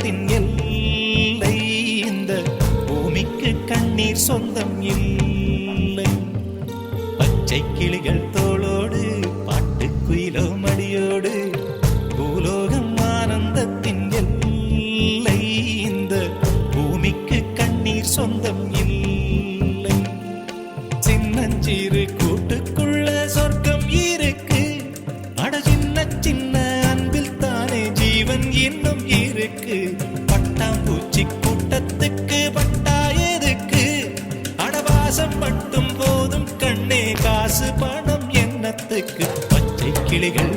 ஆனந்தத்தின் எல்லை. இந்த பூமிக்கு கண்ணீர் சொந்தம் இல்லை. பச்சை கிளிகள் தோளோடு பாட்டுக்குயிலோ மடியோடு பூலோகம் ஆனந்தத்தின் எல்லை. இந்த பூமிக்கு கண்ணீர் சொந்தம் இல்லை. சின்னஞ்சிறு கூட்டுக்குள்ள சொர்க்கம் இருக்கு. அட சின்ன சின்ன அன்பில் தானே ஜீவன் இன்னும் இருக்கு. பட்டாம்பூச்சி கூட்டத்துக்கு பட்டா எதுக்கு? அடவாசம் மட்டும் போதும் கண்ணே, காசு பணம் என்னத்துக்கு? பச்சை கிளிகள்